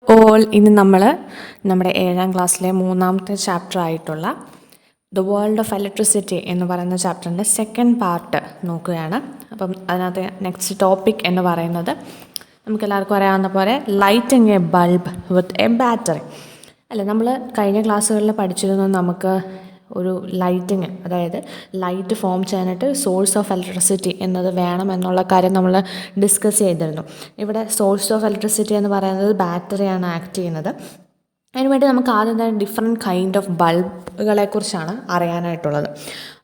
All ഇന്ന് നമ്മൾ നമ്മുടെ 7ാം ക്ലാസ്സിലെ 3ാമത്തെ ചാപ്റ്റർ ആയിട്ടുള്ള ദ വേൾഡ് ഓഫ് ഇലക്ട്രിസിറ്റി എന്ന് പറയുന്ന ചാപ്റ്ററിൻ്റെ സെക്കൻഡ് പാർട്ട് നോക്കുകയാണ്. അപ്പം അതിനകത്ത് നെക്സ്റ്റ് ടോപ്പിക് എന്ന് പറയുന്നത് നമുക്കെല്ലാവർക്കും അറിയാവുന്ന പോലെ lighting A bulb with a battery അല്ലേ. നമ്മൾ കഴിഞ്ഞ ക്ലാസ്സുകളിൽ പഠിച്ചിരുന്നു നമുക്ക് ഒരു ലൈറ്റിങ്, അതായത് ലൈറ്റ് ഫോം ചെയ്യാനായിട്ട് സോഴ്സ് ഓഫ് ഇലക്ട്രിസിറ്റി എന്നത് വേണം എന്നുള്ള കാര്യം നമ്മൾ ഡിസ്കസ് ചെയ്തിരുന്നു. ഇവിടെ സോഴ്സ് ഓഫ് ഇലക്ട്രിസിറ്റി എന്ന് പറയുന്നത് ബാറ്ററിയാണ് ആക്ട് ചെയ്യുന്നത്. അതിനുവേണ്ടി നമുക്ക് ആദ്യം തന്നെ ഡിഫറെൻറ്റ് കൈൻഡ് ഓഫ് ബൾബുകളെക്കുറിച്ചാണ് അറിയാനായിട്ടുള്ളത്.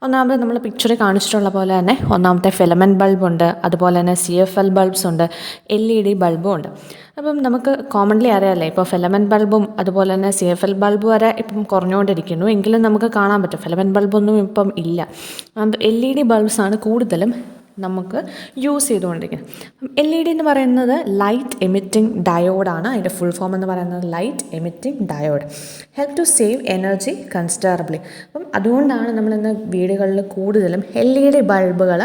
ഒന്നാമത് നമ്മൾ പിക്ചറിൽ കാണിച്ചിട്ടുള്ള പോലെ തന്നെ ഒന്നാമത്തെ ഫിലമെൻറ്റ് ബൾബുണ്ട്, അതുപോലെ തന്നെ CFL ബൾബ്സ് ഉണ്ട്, LED ബൾബും ഉണ്ട്. അപ്പം നമുക്ക് കോമൺലി അറിയാമല്ലേ, ഇപ്പോൾ ഫിലമെൻറ്റ് ബൾബും അതുപോലെ തന്നെ CFL ബൾബ് വരെ ഇപ്പം കുറഞ്ഞുകൊണ്ടിരിക്കുന്നു. എങ്കിലും നമുക്ക് കാണാൻ പറ്റും ഫിലമെൻറ്റ് ബൾബൊന്നും ഇപ്പം ഇല്ല. LED ബൾബ്സാണ് കൂടുതലും നമുക്ക് യൂസ് ചെയ്തുകൊണ്ടിരിക്കുന്നത്. LED എന്ന് പറയുന്നത് ലൈറ്റ് എമിറ്റിംഗ് ഡയോഡാണ്. അതിൻ്റെ ഫുൾ ഫോം എന്ന് പറയുന്നത് light emitting diode. Help to save energy considerably. അപ്പം അതുകൊണ്ടാണ് നമ്മളിന്ന് വീടുകളിൽ കൂടുതലും LED ബൾബുകൾ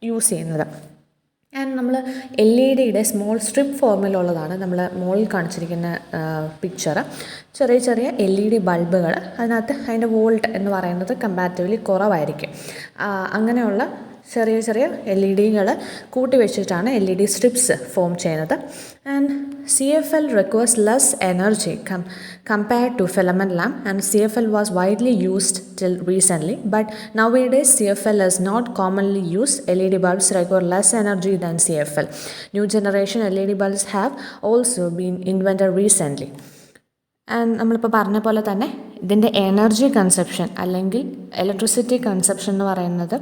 യൂസ് ചെയ്യുന്നത്. ആൻഡ് നമ്മൾ LED സ്മോൾ സ്ട്രിപ്പ് ഫോമിലുള്ളതാണ് നമ്മൾ മുകളിൽ കാണിച്ചിരിക്കുന്ന പിക്ചർ. ചെറിയ ചെറിയ LED ബൾബുകൾ, അതിനകത്ത് അതിൻ്റെ വോൾട്ട് എന്ന് പറയുന്നത് കമ്പാരിറ്റീവ്ലി കുറവായിരിക്കും. അങ്ങനെയുള്ള ചെറിയ ചെറിയ LED കൂട്ടി വെച്ചിട്ടാണ് LED സ്ട്രിപ്സ് ഫോം ചെയ്യുന്നത്. And CFL requires less energy compared to filament lamp, and CFL was widely used till recently, but nowadays CFL is not commonly used. LED bulbs require less energy than CFL. New generation LED bulbs have also been invented recently. And നമ്മളിപ്പോൾ പറഞ്ഞ പോലെ തന്നെ ഇതിൻ്റെ energy consumption അല്ലെങ്കിൽ electricity consumption എന്ന് പറയുന്നത്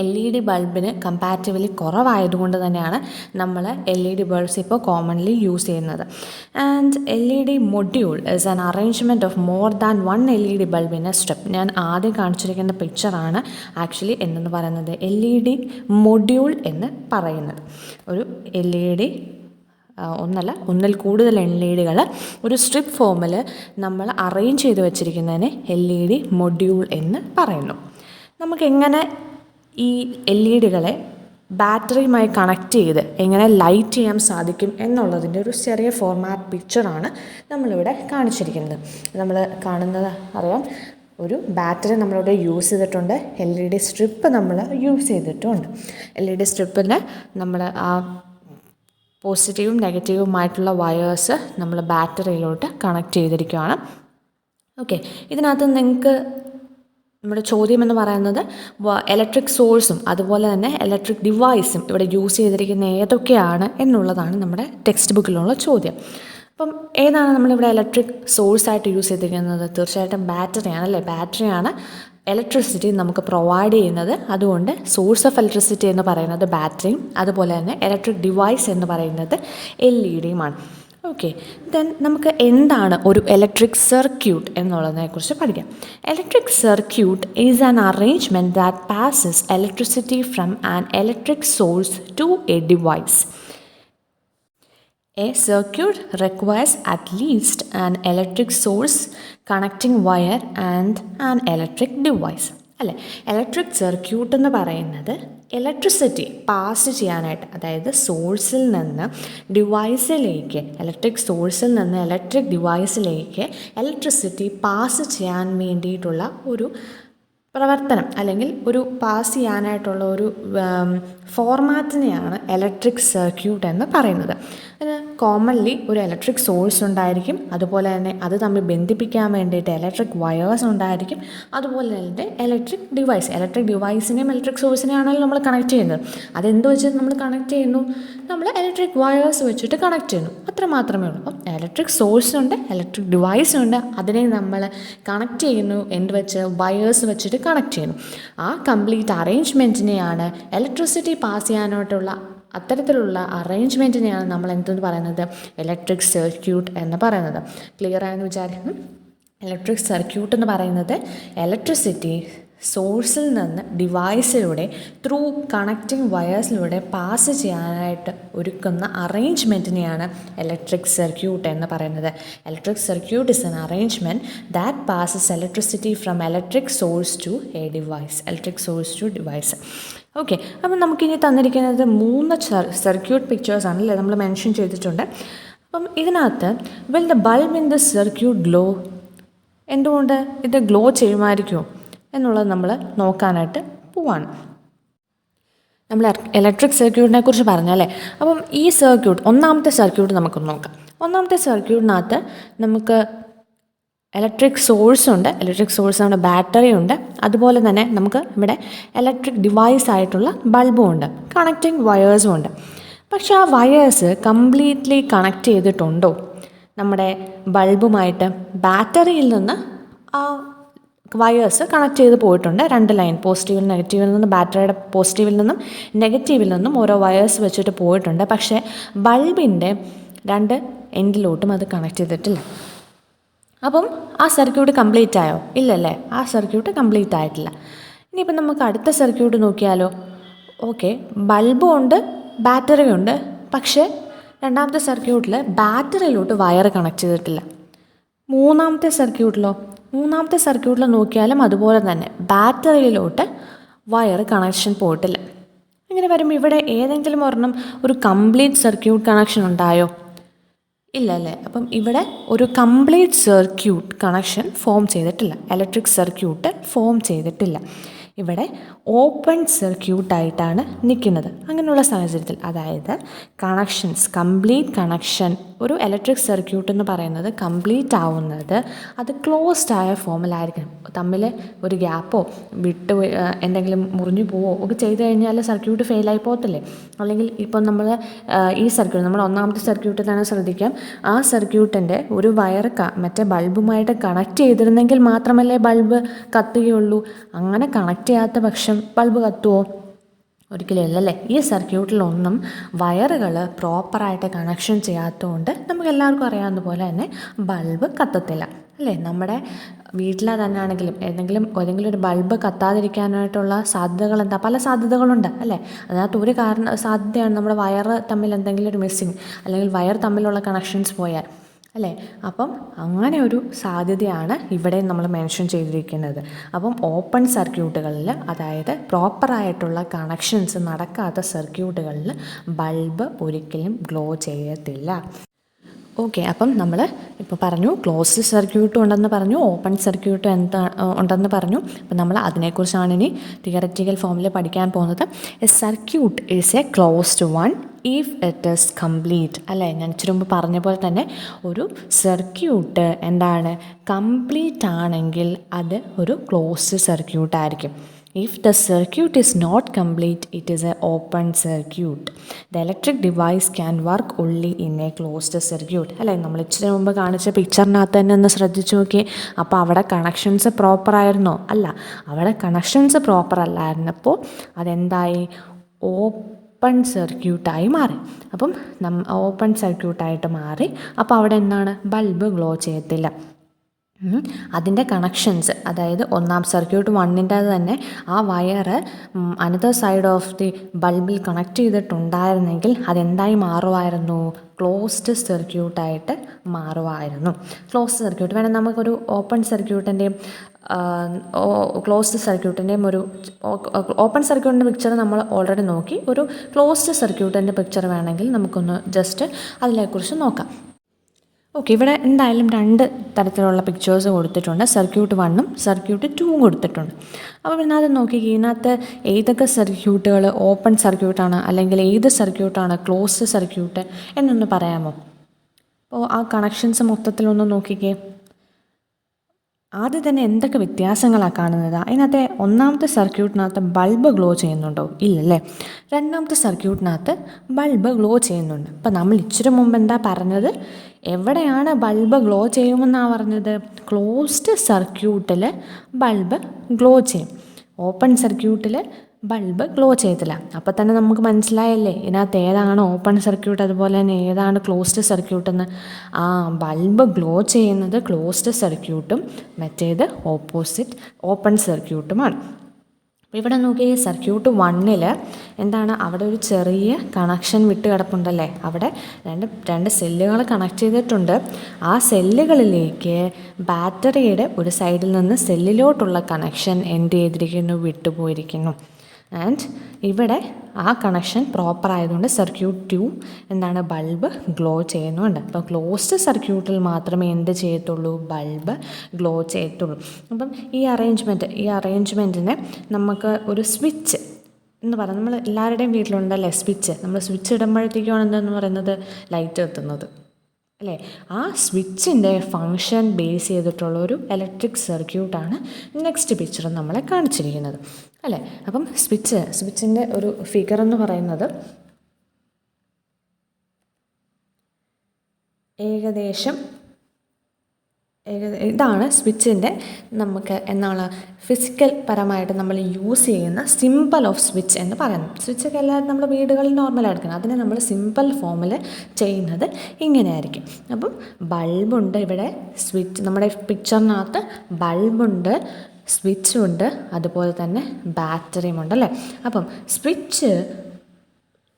LED ബൾബിന് comparatively കുറവായതുകൊണ്ട് തന്നെയാണ് നമ്മൾ LED ബൾബ്സ് ഇപ്പോൾ കോമൺലി യൂസ് ചെയ്യുന്നത്. And LED module is an arrangement of more than 1 LED bulb in A strip. ഞാൻ ആദ്യം കാണിച്ചിരിക്കുന്ന പിക്ചറാണ് ആക്ച്വലി എന്നു പറയുന്നത് LED മൊഡ്യൂൾ എന്ന് പറയുന്നത്. ഒരു LED ഒന്നിൽ കൂടുതൽ LED ഒരു സ്ട്രിപ്പ് ഫോമിൽ നമ്മൾ അറേഞ്ച് ചെയ്ത് വെച്ചിരിക്കുന്നതിന് LED മൊഡ്യൂൾ എന്ന് പറയുന്നു. നമുക്കെങ്ങനെ ഈ LED ബാറ്ററിയുമായി കണക്ട് ചെയ്ത് എങ്ങനെ ലൈറ്റ് ചെയ്യാൻ സാധിക്കും എന്നുള്ളതിൻ്റെ ഒരു ചെറിയ ഫോർമാറ്റ് പിക്ചറാണ് നമ്മളിവിടെ കാണിച്ചിരിക്കുന്നത്. നമ്മൾ കാണുന്നത് അറിയാം, ഒരു ബാറ്ററി നമ്മളിവിടെ യൂസ് ചെയ്തിട്ടുണ്ട്, LED സ്ട്രിപ്പ് നമ്മൾ യൂസ് ചെയ്തിട്ടുണ്ട്. LED സ്ട്രിപ്പിന് നമ്മൾ ആ പോസിറ്റീവും നെഗറ്റീവുമായിട്ടുള്ള വയേഴ്സ് നമ്മൾ ബാറ്ററിയിലോട്ട് കണക്ട് ചെയ്തിരിക്കുകയാണ്. ഓക്കെ, ഇതിനകത്ത് നിങ്ങൾക്ക് നമ്മുടെ ചോദ്യം എന്ന് പറയുന്നത് ഇലക്ട്രിക് സോഴ്സും അതുപോലെ തന്നെ ഇലക്ട്രിക് ഡിവൈസും ഇവിടെ യൂസ് ചെയ്തിരിക്കുന്ന ഏതൊക്കെയാണ് എന്നുള്ളതാണ് നമ്മുടെ ടെക്സ്റ്റ് ബുക്കിലുള്ള ചോദ്യം. അപ്പം ഏതാണ് നമ്മളിവിടെ ഇലക്ട്രിക് സോഴ്സായിട്ട് യൂസ് ചെയ്തിരിക്കുന്നത്? തീർച്ചയായിട്ടും ബാറ്ററിയാണ് അല്ലേ. ബാറ്ററിയാണ് ഇലക്ട്രിസിറ്റി നമുക്ക് പ്രൊവൈഡ് ചെയ്യുന്നത്. അതുകൊണ്ട് സോഴ്സ് ഓഫ് ഇലക്ട്രിസിറ്റി എന്ന് പറയുന്നത് ബാറ്ററിയും അതുപോലെ തന്നെ ഇലക്ട്രിക് ഡിവൈസ് എന്ന് പറയുന്നത് LEDയുമാണ്. ഓക്കെ, ദെൻ നമുക്ക് എന്താണ് ഒരു ഇലക്ട്രിക് സർക്യൂട്ട് എന്നുള്ളതിനെക്കുറിച്ച് പഠിക്കാം. Electric circuit is an arrangement that passes electricity from an electric source to a device. A circuit requires at least an electric source, connecting wire and an electric device. അല്ലേ, electric circuit എന്ന് പറയുന്നത് electricity pass ചെയ്യാനായിട്ട്, അതായത് സോഴ്സിൽ നിന്ന് ഡിവൈസിലേക്ക്, electric സോഴ്സിൽ നിന്ന് electric ഡിവൈസിലേക്ക് electricity pass ചെയ്യാൻ വേണ്ടിയിട്ടുള്ള ഒരു പ്രവർത്തനം അല്ലെങ്കിൽ ഒരു പാസ് ചെയ്യാനായിട്ടുള്ള ഒരു ഫോർമാറ്റിനെയാണ് ഇലക്ട്രിക് സർക്യൂട്ട് എന്ന് പറയുന്നത്. അതിന് കോമൺലി ഒരു ഇലക്ട്രിക് സോഴ്സ് ഉണ്ടായിരിക്കും, അതുപോലെ തന്നെ അത് തമ്മിൽ ബന്ധിപ്പിക്കാൻ വേണ്ടിയിട്ട് ഇലക്ട്രിക് വയേഴ്സ് ഉണ്ടായിരിക്കും, അതുപോലെ തന്നെ ഇലക്ട്രിക് ഡിവൈസിനെയും ഇലക്ട്രിക് സോഴ്സിനെയാണല്ലോ നമ്മൾ കണക്ട് ചെയ്യുന്നത്. അതെന്ത് വെച്ചിട്ട് നമ്മൾ കണക്ട് ചെയ്യുന്നു? നമ്മൾ ഇലക്ട്രിക് വയേഴ്സ് വെച്ചിട്ട് കണക്ട് ചെയ്യുന്നു, അത്ര മാത്രമേ ഉള്ളൂ. അപ്പം ഇലക്ട്രിക് സോഴ്സുണ്ട്, ഇലക്ട്രിക് ഡിവൈസുണ്ട്, അതിനെ നമ്മൾ കണക്ട് ചെയ്യുന്നു എന്ത് വെച്ച്? വയേഴ്സ് വെച്ചിട്ട് കണക്ട് ചെയ്യുന്നു. ആ കംപ്ലീറ്റ് അറേഞ്ച്മെൻറ്റിനെയാണ് ഇലക്ട്രിസിറ്റി പാസ് ചെയ്യാനായിട്ടുള്ള അത്തരത്തിലുള്ള അറേഞ്ച്മെൻറ്റിനെയാണ് നമ്മൾ എന്തെന്ന് പറയുന്നത്? ഇലക്ട്രിക് സർക്യൂട്ട് എന്ന് പറയുന്നത്. ക്ലിയർ ആയെന്ന് വിചാരിക്കുന്നു. ഇലക്ട്രിക് സർക്യൂട്ട് എന്ന് പറയുന്നത് ഇലക്ട്രിസിറ്റി സോഴ്സിൽ നിന്ന് ഡിവൈസിലൂടെ ത്രൂ കണക്റ്റിംഗ് വയേഴ്സിലൂടെ പാസ് ചെയ്യാനായിട്ട് ഒരുക്കുന്ന അറേഞ്ച്മെൻറ്റിനെയാണ് ഇലക്ട്രിക് സർക്യൂട്ട് എന്ന് പറയുന്നത്. Electric circuit is an arrangement that passes electricity from electric source to a device. Okay, അപ്പം നമുക്കിനി തന്നിരിക്കുന്നത് 3 സർക്യൂട്ട് പിക്ചേഴ്സാണ് അല്ലേ നമ്മൾ മെൻഷൻ ചെയ്തിട്ടുണ്ട്. അപ്പം ഇതിനകത്ത് will the bulb in the circuit glow, എന്തുകൊണ്ട് ഇത് ഗ്ലോ ചെയ്യുമായിരിക്കുമോ എന്നുള്ളത് നമ്മൾ നോക്കാനായിട്ട് പോവാണ്. നമ്മൾ ഇലക്ട്രിക് സർക്യൂട്ടിനെ കുറിച്ച് പറഞ്ഞല്ലേ. അപ്പം ഈ സർക്യൂട്ട്, ഒന്നാമത്തെ സർക്യൂട്ട് നമുക്കൊന്ന് നോക്കാം. ഒന്നാമത്തെ സർക്യൂട്ടിനകത്ത് നമുക്ക് ഇലക്ട്രിക് സോഴ്സ് ഉണ്ട്. ഇലക്ട്രിക് സോഴ്സ് നമ്മുടെ ബാറ്ററി ഉണ്ട്. അതുപോലെ തന്നെ നമുക്ക് ഇവിടെ ഇലക്ട്രിക് ഡിവൈസ് ആയിട്ടുള്ള ബൾബും ഉണ്ട്, കണക്റ്റിംഗ് വയേഴ്സും ഉണ്ട്. പക്ഷേ ആ വയേഴ്സ് കംപ്ലീറ്റ്ലി കണക്ട് ചെയ്തിട്ടുണ്ടോ നമ്മുടെ ബൾബുമായിട്ട്? ബാറ്ററിയിൽ നിന്ന് ആ വയേഴ്സ് കണക്ട് ചെയ്ത് പോയിട്ടുണ്ട്. 2 ലൈൻ, പോസിറ്റീവിൽ നെഗറ്റീവിൽ നിന്നും, ബാറ്ററിയുടെ പോസിറ്റീവിൽ നിന്നും നെഗറ്റീവിൽ നിന്നും ഓരോ വയേഴ്സ് വെച്ചിട്ട് പോയിട്ടുണ്ട്. പക്ഷേ ബൾബിൻ്റെ 2 എൻഡിലോട്ടും അത് കണക്ട് ചെയ്തിട്ടില്ല. അപ്പം ആ സർക്യൂട്ട് കംപ്ലീറ്റ് ആയോ? ഇല്ലല്ലേ, ആ സർക്യൂട്ട് കംപ്ലീറ്റ് ആയിട്ടില്ല. ഇനിയിപ്പം നമുക്ക് അടുത്ത സർക്യൂട്ട് നോക്കിയാലോ. ഓക്കെ, ബൾബും ഉണ്ട്, ബാറ്ററി ഉണ്ട്. പക്ഷേ രണ്ടാമത്തെ സർക്യൂട്ടിൽ ബാറ്ററിയിലോട്ട് വയർ കണക്ട് ചെയ്തിട്ടില്ല. മൂന്നാമത്തെ സർക്യൂട്ടിൽ നോക്കിയാലും അതുപോലെ തന്നെ ബാറ്ററിയിലോട്ട് വയർ കണക്ഷൻ പോയിട്ടില്ല. ഇങ്ങനെ വരുമ്പോൾ ഇവിടെ ഏതെങ്കിലും ഒരെണ്ണം ഒരു കംപ്ലീറ്റ് സർക്യൂട്ട് കണക്ഷൻ ഉണ്ടായോ? ഇല്ലല്ലേ. അപ്പം ഇവിടെ ഒരു കംപ്ലീറ്റ് സർക്യൂട്ട് കണക്ഷൻ ഫോം ചെയ്തിട്ടില്ല, ഇലക്ട്രിക് സർക്യൂട്ട് ഫോം ചെയ്തിട്ടില്ല. ഇവിടെ ഓപ്പൺ സർക്യൂട്ടായിട്ടാണ് നിൽക്കുന്നത്. അങ്ങനെയുള്ള സാഹചര്യത്തിൽ, അതായത് കണക്ഷൻസ്, കംപ്ലീറ്റ് കണക്ഷൻ, ഒരു ഇലക്ട്രിക് സർക്യൂട്ട് എന്ന് പറയുന്നത് കംപ്ലീറ്റ് ആവുന്നത് അത് ക്ലോസ്ഡ് ആയ ഫോമിലായിരിക്കണം. തമ്മിൽ ഒരു ഗ്യാപ്പോ വിട്ട് എന്തെങ്കിലും മുറിഞ്ഞു പോവോ ഒക്കെ ചെയ്ത് കഴിഞ്ഞാൽ സർക്യൂട്ട് ഫെയിലായി പോകത്തില്ലേ. അല്ലെങ്കിൽ ഇപ്പം നമ്മൾ ഈ സർക്യൂട്ട്, നമ്മൾ ഒന്നാമത്തെ സർക്യൂട്ടിൽ തന്നെ ശ്രദ്ധിക്കാം, ആ സർക്യൂട്ടിൻ്റെ ഒരു വയർ മറ്റേ ബൾബുമായിട്ട് കണക്ട് ചെയ്തിരുന്നെങ്കിൽ മാത്രമല്ലേ ബൾബ് കത്തുകയുള്ളൂ. അങ്ങനെ കണക്ട് ചെയ്യാത്ത പക്ഷം ബൾബ് കത്തുമോ? ഒരിക്കലും ഇല്ലല്ലേ. ഈ സർക്യൂട്ടിലൊന്നും വയറുകൾ പ്രോപ്പറായിട്ട് കണക്ഷൻ ചെയ്യാത്തതുകൊണ്ട് നമുക്ക് എല്ലാവർക്കും അറിയാവുന്ന പോലെ തന്നെ ബൾബ് കത്തത്തില്ല അല്ലേ. നമ്മുടെ വീട്ടിലെ തന്നെ ആണെങ്കിലും ഏതെങ്കിലും ഒരു ബൾബ് കത്താതിരിക്കാനായിട്ടുള്ള സാധ്യതകൾ എന്താ? പല സാധ്യതകളുണ്ട് അല്ലേ. അതിനകത്ത് ഒരു സാധ്യതയാണ് നമ്മുടെ വയർ തമ്മിൽ എന്തെങ്കിലും ഒരു മിസ്സിങ്, അല്ലെങ്കിൽ വയർ തമ്മിലുള്ള കണക്ഷൻസ് പോയാൽ അല്ലേ. അപ്പം അങ്ങനെ ഒരു സാധ്യതയാണ് ഇവിടെ നമ്മൾ മെൻഷൻ ചെയ്തിരിക്കുന്നത്. അപ്പം ഓപ്പൺ സർക്യൂട്ടുകളിൽ, അതായത് പ്രോപ്പറായിട്ടുള്ള കണക്ഷൻസ് നടക്കാത്ത സർക്യൂട്ടുകളിൽ ബൾബ് ഒരിക്കലും ഗ്ലോ ചെയ്യത്തില്ല. ഓക്കെ, അപ്പം നമ്മൾ ഇപ്പോൾ പറഞ്ഞു ക്ലോസ്ഡ് സർക്യൂട്ടും ഉണ്ടെന്ന് പറഞ്ഞു, ഓപ്പൺ സർക്യൂട്ടും ഉണ്ടെന്ന് പറഞ്ഞു. അപ്പം നമ്മൾ അതിനെക്കുറിച്ചാണ് ഇനി തിയററ്റിക്കൽ ഫോമിൽ പഠിക്കാൻ പോകുന്നത്. A circuit is A closed one if it is complete അല്ലേ. ഞാൻ ഇച്ചിരി മുമ്പ് പറഞ്ഞ പോലെ തന്നെ ഒരു സർക്യൂട്ട് എന്താണ്, കംപ്ലീറ്റ് ആണെങ്കിൽ അത് ഒരു closed സർക്യൂട്ടായിരിക്കും. If the circuit is not complete, it is an open circuit. The electric device can work only in a closed circuit. അല്ലേ, നമ്മൾ ഇച്ചിരി മുമ്പ് കാണിച്ച പിക്ചറിനകത്ത് തന്നെ ഒന്ന് ശ്രദ്ധിച്ച് നോക്കി. അപ്പോൾ അവിടെ കണക്ഷൻസ് പ്രോപ്പറായിരുന്നോ? അല്ല, അവിടെ കണക്ഷൻസ് പ്രോപ്പർ അല്ലായിരുന്നപ്പോൾ അതെന്തായി? ഓപ്പൺ സർക്യൂട്ടായി മാറി. അപ്പം ഓപ്പൺ സർക്യൂട്ടായിട്ട് മാറി. അപ്പോൾ അവിടെ എന്താണ്? ബൾബ് ഗ്ലോ ചെയ്യത്തില്ല. അതിൻ്റെ കണക്ഷൻസ്, അതായത് ഒന്നാം സർക്യൂട്ട് 1ൻ്റെ തന്നെ ആ wire another side of the ബൾബിൽ കണക്ട് ചെയ്തിട്ടുണ്ടായിരുന്നെങ്കിൽ അതെന്തായി മാറുമായിരുന്നു? ക്ലോസ്ഡ് സർക്യൂട്ടായിട്ട് മാറുമായിരുന്നു. ക്ലോസ്ഡ് സർക്യൂട്ട് വേണം നമുക്കൊരു ഓപ്പൺ സർക്യൂട്ടിൻ്റെയും ക്ലോസ്ഡ് സർക്യൂട്ടിൻ്റെയും ഒരു ഓപ്പൺ സർക്യൂട്ടിൻ്റെ പിക്ചർ നമ്മൾ ഓൾറെഡി നോക്കി. ഒരു ക്ലോസ്ഡ് സർക്യൂട്ടിൻ്റെ പിക്ചർ വേണമെങ്കിൽ നമുക്കൊന്ന് ജസ്റ്റ് അതിനെക്കുറിച്ച് നോക്കാം. ഓക്കെ, ഇവിടെ എന്തായാലും 2 തരത്തിലുള്ള പിക്ചേഴ്സ് കൊടുത്തിട്ടുണ്ട്. സർക്യൂട്ട് 1ഉം സർക്യൂട്ട് 2ഉം കൊടുത്തിട്ടുണ്ട്. അപ്പോൾ പിന്നെ അത് നോക്കി, ഇതിനകത്ത് ഏതൊക്കെ സർക്യൂട്ടുകൾ ഓപ്പൺ സർക്യൂട്ടാണ്, അല്ലെങ്കിൽ ഏത് സർക്യൂട്ടാണ് ക്ലോസ്ഡ് സർക്യൂട്ട് എന്നൊന്ന് പറയാമോ? അപ്പോൾ ആ കണക്ഷൻസ് മൊത്തത്തിലൊന്ന് നോക്കിക്കേ. ആദ്യം തന്നെ എന്തൊക്കെ വ്യത്യാസങ്ങളാണ് കാണുന്നത്? അതിനകത്തെ ഒന്നാമത്തെ സർക്യൂട്ടിനകത്ത് ബൾബ് ഗ്ലോ ചെയ്യുന്നുണ്ടോ? ഇല്ലല്ലേ. രണ്ടാമത്തെ സർക്യൂട്ടിനകത്ത് ബൾബ് ഗ്ലോ ചെയ്യുന്നുണ്ട്. അപ്പം നമ്മൾ ഇച്ചിരി മുമ്പ് എന്താ പറഞ്ഞത്? എവിടെയാണ് ബൾബ് ഗ്ലോ ചെയ്യുമെന്നാണ് പറഞ്ഞത്? ക്ലോസ്ഡ് സർക്യൂട്ടിൽ ബൾബ് ഗ്ലോ ചെയ്യും, ഓപ്പൺ സർക്യൂട്ടിൽ ബൾബ് ഗ്ലോ ചെയ്യത്തില്ല. അപ്പോൾ തന്നെ നമുക്ക് മനസ്സിലായല്ലേ ഇതിനകത്ത് ഏതാണ് ഓപ്പൺ സർക്യൂട്ട്, അതുപോലെ തന്നെ ഏതാണ് ക്ലോസ്ഡ് സർക്യൂട്ടെന്ന്. ബൾബ് ഗ്ലോ ചെയ്യുന്നത് ക്ലോസ്ഡ് സർക്യൂട്ടും മറ്റേത് ഓപ്പൺ സർക്യൂട്ടുമാണ്. അപ്പോൾ ഇവിടെ നോക്കി, സർക്യൂട്ട് 1ൽ എന്താണ്, അവിടെ ഒരു ചെറിയ കണക്ഷൻ വിട്ട് കിടപ്പുണ്ടല്ലേ. അവിടെ രണ്ട് സെല്ലുകൾ കണക്ട് ചെയ്തിട്ടുണ്ട്. ആ സെല്ലുകളിലേക്ക് ബാറ്ററിയുടെ ഒരു സൈഡിൽ നിന്ന് സെല്ലിലോട്ടുള്ള കണക്ഷൻ എന്ത് ചെയ്തിരിക്കുന്നു? വിട്ടുപോയിരിക്കുന്നു ആൻഡ് ഇവിടെ ആ കണക്ഷൻ പ്രോപ്പർ ആയതുകൊണ്ട് സർക്യൂട്ട് 2 എന്താണ് ബൾബ് ഗ്ലോ ചെയ്യുന്നുണ്ട്. അപ്പോൾ ക്ലോസ്ഡ് സർക്യൂട്ടിൽ മാത്രമേ എന്ത് ചെയ്യത്തുള്ളൂ, ബൾബ് ഗ്ലോ ചെയ്യത്തുള്ളൂ. അപ്പം ഈ അറേഞ്ച്മെൻറ്റിനെ നമുക്ക് ഒരു സ്വിച്ച് എന്ന് പറയുന്നത്, നമ്മൾ എല്ലാവരുടെയും വീട്ടിലുണ്ടല്ലേ സ്വിച്ച്, നമ്മൾ സ്വിച്ച് ഇടുമ്പോഴത്തേക്കാണ് എന്തെന്ന് പറയുന്നത് ലൈറ്റ് എത്തുന്നത് അല്ലേ. ആ സ്വിച്ചിൻ്റെ ഫങ്ഷൻ ബേസ് ചെയ്തിട്ടുള്ളൊരു ഇലക്ട്രിക് സർക്യൂട്ടാണ് നെക്സ്റ്റ് പിക്ചർ നമ്മളെ കാണിച്ചിരിക്കുന്നത് അല്ലേ. അപ്പം സ്വിച്ചിൻ്റെ ഒരു ഫിഗർ എന്ന് പറയുന്നത് ഏകദേശം ഇതാണ് സ്വിച്ചിൻ്റെ നമുക്ക് എന്താണ് ഫിസിക്കൽ പരമായിട്ട് നമ്മൾ യൂസ് ചെയ്യുന്ന സിമ്പിൾ ഓഫ് സ്വിച്ച് എന്ന് പറയുന്നത്. സ്വിച്ചൊക്കെ എല്ലാവരും നമ്മുടെ വീടുകളിൽ നോർമലായിരിക്കണം, അതിനെ നമ്മൾ സിമ്പിൾ ഫോമിൽ ചെയ്യുന്നത് ഇങ്ങനെയായിരിക്കും. അപ്പം ബൾബുണ്ട് ഇവിടെ, സ്വിച്ച് നമ്മുടെ പിക്ചറിനകത്ത് ബൾബുണ്ട്, സ്വിച്ചുണ്ട്, അതുപോലെ തന്നെ ബാറ്ററിയും ഉണ്ടല്ലേ. അപ്പം സ്വിച്ച്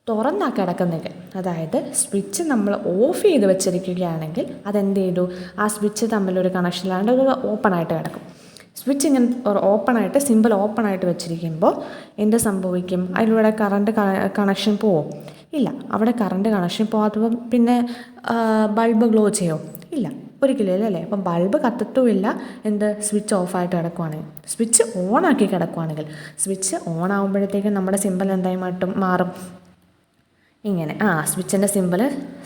തുറന്നാ കിടക്കുന്നെങ്കിൽ, അതായത് സ്വിച്ച് നമ്മൾ ഓഫ് ചെയ്ത് വെച്ചിരിക്കുകയാണെങ്കിൽ അതെന്ത് ചെയ്തു, ആ സ്വിച്ച് തമ്മിലൊരു കണക്ഷനിലാണ്ട് ഒരു ഓപ്പണായിട്ട് കിടക്കും. സ്വിച്ച് ഇങ്ങനെ ഒരു ഓപ്പണായിട്ട് സിമ്പിൾ ഓപ്പണായിട്ട് വെച്ചിരിക്കുമ്പോൾ എന്ത് സംഭവിക്കും, അതിലൂടെ കറണ്ട് കണക്ഷൻ പോവും? ഇല്ല, അവിടെ കറണ്ട് കണക്ഷൻ പോകാത്തപ്പോൾ പിന്നെ ബൾബ് ഗ്ലോ ചെയ്യോ? ഇല്ല, ഒരിക്കലും അല്ലേ. അപ്പം ബൾബ് കത്തത്തുമില്ല, എന്ത് സ്വിച്ച് ഓഫായിട്ട് കിടക്കുവാണെങ്കിൽ. സ്വിച്ച് ഓണാക്കി കിടക്കുവാണെങ്കിൽ, സ്വിച്ച് ഓൺ ആകുമ്പോഴത്തേക്കും നമ്മുടെ സിമ്പിൾ എന്തായി മാറും, ഇങ്ങനെ സ്വിച്ചിൻ്റെ സിമ്പിൾ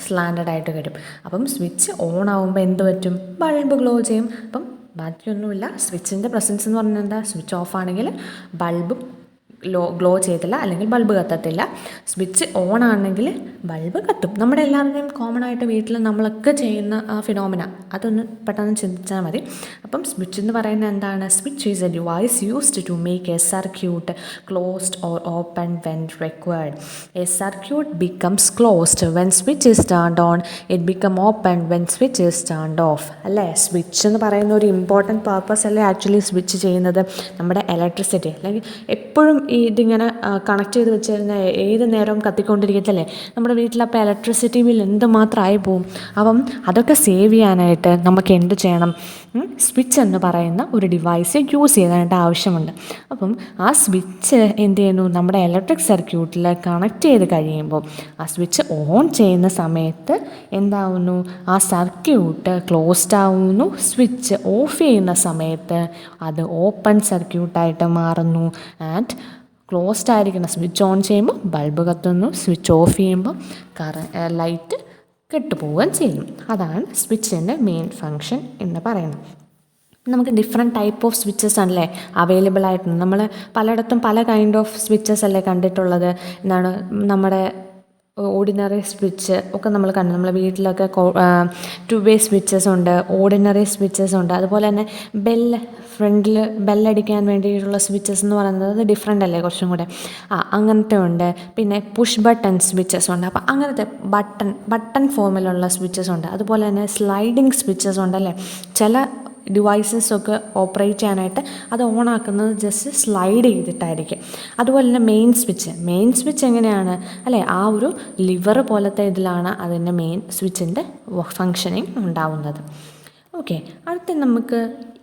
സ്ലാൻഡഡ് ആയിട്ട് വരും. അപ്പം സ്വിച്ച് ഓൺ ആകുമ്പോൾ എന്ത് പറ്റും, ബൾബ് ഗ്ലോ ചെയ്യും. അപ്പം ബാക്കിയൊന്നുമില്ല, സ്വിച്ചിൻ്റെ പ്രസൻസ് എന്ന് പറഞ്ഞാൽ എന്താ, സ്വിച്ച് ഓഫ് ആണെങ്കിൽ ബൾബ് ഗ്ലോ ചെയ്തില്ല, അല്ലെങ്കിൽ ബൾബ് കത്തത്തില്ല. സ്വിച്ച് ഓൺ ആണെങ്കിൽ ബൾബ് കത്തും. നമ്മുടെ എല്ലാവരുടെയും കോമൺ ആയിട്ട് വീട്ടിൽ നമ്മളൊക്കെ ചെയ്യുന്ന ആ ഫിനോമിന, അതൊന്ന് പെട്ടെന്ന് ചിന്തിച്ചാൽ മതി. അപ്പം സ്വിച്ച് എന്ന് പറയുന്നത് എന്താണ്, switch is a device used to make a circuit closed or open when required. A circuit becomes closed when switch is turned on, it become open when switch is turned off അല്ലേ. Switch എന്ന് പറയുന്ന ഒരു important purpose അല്ലേ actually switch ചെയ്യുന്നത്. നമ്മുടെ electricity അല്ലെങ്കിൽ എപ്പോഴും ഇതിങ്ങനെ കണക്ട് ചെയ്ത് വെച്ചിരുന്ന ഏത് നേരവും കത്തിക്കൊണ്ടിരിക്കത്തല്ലേ നമ്മുടെ വീട്ടിലപ്പോൾ ഇലക്ട്രിസിറ്റി ബിൽ എന്തുമാത്രമായി പോവും. അപ്പം അതൊക്കെ സേവ് ചെയ്യാനായിട്ട് നമുക്ക് എന്ത് ചെയ്യണം, സ്വിച്ച് എന്ന് പറയുന്ന ഒരു ഡിവൈസ് യൂസ് ചെയ്യാനായിട്ട് ആവശ്യമുണ്ട്. അപ്പം ആ സ്വിച്ച് എന്ത് ചെയ്യുന്നു, നമ്മുടെ ഇലക്ട്രിക് സർക്യൂട്ടിൽ കണക്ട് ചെയ്ത് കഴിയുമ്പോൾ ആ സ്വിച്ച് ഓൺ ചെയ്യുന്ന സമയത്ത് എന്താവുന്നു, ആ സർക്യൂട്ട് ക്ലോസ്ഡ് ആവുന്നു. സ്വിച്ച് ഓഫ് ചെയ്യുന്ന സമയത്ത് അത് ഓപ്പൺ സർക്യൂട്ടായിട്ട് മാറുന്നു. ആൻഡ് ക്ലോസ്ഡ് ആയിരിക്കുന്ന സ്വിച്ച് ഓൺ ചെയ്യുമ്പോൾ ബൾബ് കത്തുന്നു, സ്വിച്ച് ഓഫ് ചെയ്യുമ്പോൾ ലൈറ്റ് കെട്ടുപോവുകയും ചെയ്യും. അതാണ് സ്വിച്ചിൻ്റെ മെയിൻ ഫങ്ഷൻ എന്ന് പറയുന്നത്. നമുക്ക് ഡിഫറെൻറ്റ് ടൈപ്പ് ഓഫ് സ്വിച്ചസ് ആണല്ലേ അവൈലബിൾ ആയിട്ടുണ്ട്. നമ്മൾ പലയിടത്തും പല കൈൻഡ് ഓഫ് സ്വിച്ചസ് അല്ലേ കണ്ടിട്ടുള്ളത്. എന്താണ് നമ്മുടെ ഓർഡിനറി സ്വിച്ച് ഒക്കെ നമ്മൾ കണ്ടു. നമ്മളെ വീട്ടിലൊക്കെ 2 വേ സ്വിച്ചസ് ഉണ്ട്, ഓർഡിനറി സ്വിച്ചസ് ഉണ്ട്. അതുപോലെ തന്നെ ഫ്രണ്ടിൽ ബെല്ലടിക്കാൻ വേണ്ടിയിട്ടുള്ള സ്വിച്ചസ് എന്ന് പറയുന്നത് ഡിഫറെൻ്റ് അല്ലേ കുറച്ചും കൂടെ. അങ്ങനത്തെ ഉണ്ട്. പിന്നെ പുഷ് ബട്ടൺ സ്വിച്ചസ് ഉണ്ട്. അപ്പോൾ അങ്ങനത്തെ ബട്ടൺ ഫോമിലുള്ള സ്വിച്ചസ് ഉണ്ട്. അതുപോലെ തന്നെ സ്ലൈഡിങ് സ്വിച്ചസ് ഉണ്ടല്ലേ. ചില ഡിവൈസസൊക്കെ ഓപ്പറേറ്റ് ചെയ്യാനായിട്ട് അത് ഓണാക്കുന്നത് ജസ്റ്റ് സ്ലൈഡ് ചെയ്തിട്ടായിരിക്കും. അതുപോലെ തന്നെ മെയിൻ സ്വിച്ച് എങ്ങനെയാണ് അല്ലേ, ആ ഒരു ലിവർ പോലത്തെ ഇതിലാണ് അതിൻ്റെ മെയിൻ സ്വിച്ചിൻ്റെ ഫങ്ഷനിങ് ഉണ്ടാവുന്നത്. ഓക്കെ, അടുത്ത നമുക്ക്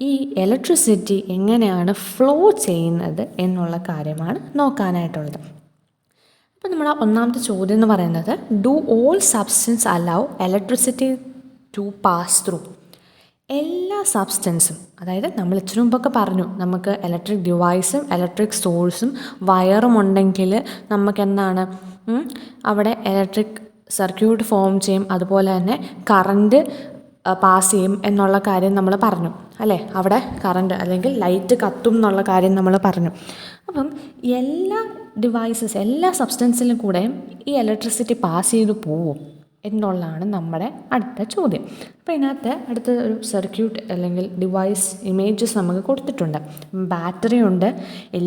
ഈ ഇലക്ട്രിസിറ്റി എങ്ങനെയാണ് ഫ്ലോ ചെയ്യുന്നത് എന്നുള്ള കാര്യമാണ് നോക്കാനായിട്ടുള്ളത്. അപ്പോൾ നമ്മുടെ ഒന്നാമത്തെ ചോദ്യം എന്ന് പറയുന്നത്, do all substance allow electricity to pass through? എല്ലാ സബ്സ്റ്റൻസും, അതായത് നമ്മൾ ഇച്ചിരി മുമ്പൊക്കെ പറഞ്ഞു, നമുക്ക് ഇലക്ട്രിക് ഡിവൈസും ഇലക്ട്രിക് സോഴ്സും വയറും ഉണ്ടെങ്കിൽ നമുക്ക് എന്താണ് അവിടെ ഇലക്ട്രിക് സർക്യൂട്ട് ഫോം ചെയ്യും, അതുപോലെ തന്നെ കറണ്ട് പാസ് ചെയ്യും എന്നുള്ള കാര്യം നമ്മൾ പറഞ്ഞു അല്ലേ. അവിടെ കറണ്ട് അല്ലെങ്കിൽ ലൈറ്റ് കത്തും എന്നുള്ള കാര്യം നമ്മൾ പറഞ്ഞു. അപ്പം എല്ലാ എല്ലാ സബ്സ്റ്റൻസിലും കൂടെയും ഈ ഇലക്ട്രിസിറ്റി പാസ് ചെയ്ത് പോവും എന്നുള്ളതാണ് നമ്മുടെ അടുത്ത ചോദ്യം. അപ്പോൾ ഇതിനകത്ത് അടുത്ത ഒരു സർക്യൂട്ട് അല്ലെങ്കിൽ ഡിവൈസ് ഇമേജസ് നമുക്ക് കൊടുത്തിട്ടുണ്ട്. ബാറ്ററി ഉണ്ട്,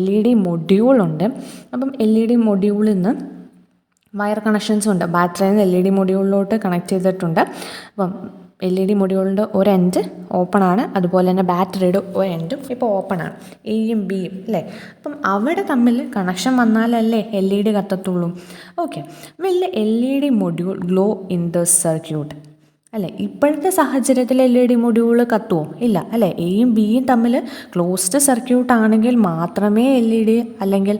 LED മൊഡ്യൂളുണ്ട്. അപ്പം LED മൊഡ്യൂളിൽ നിന്ന് വയർ കണക്ഷൻസും ഉണ്ട്. ബാറ്ററിയിൽ നിന്ന് LED മൊഡ്യൂളിലോട്ട് കണക്ട് ചെയ്തിട്ടുണ്ട്. അപ്പം LED മൊഡ്യൂളിൻ്റെ ഒരു എൻഡ് ഓപ്പൺ ആണ്, അതുപോലെ തന്നെ ബാറ്ററിയുടെ ഒരു എൻഡും ഇപ്പോൾ ഓപ്പൺ ആണ്, എയും ബിയും അല്ലേ. അപ്പം അവിടെ തമ്മിൽ കണക്ഷൻ വന്നാലല്ലേ LED കത്തത്തുള്ളൂ. Okay, will LED module glow in the circuit? അല്ലേ? ഇപ്പോഴത്തെ സാഹചര്യത്തിൽ LED മൊഡ്യൂൾ കത്തുമോ? ഇല്ല അല്ലേ? എയും ബിയും തമ്മിൽ ക്ലോസ്ഡ് സർക്യൂട്ട് ആണെങ്കിൽ മാത്രമേ LED അല്ലെങ്കിൽ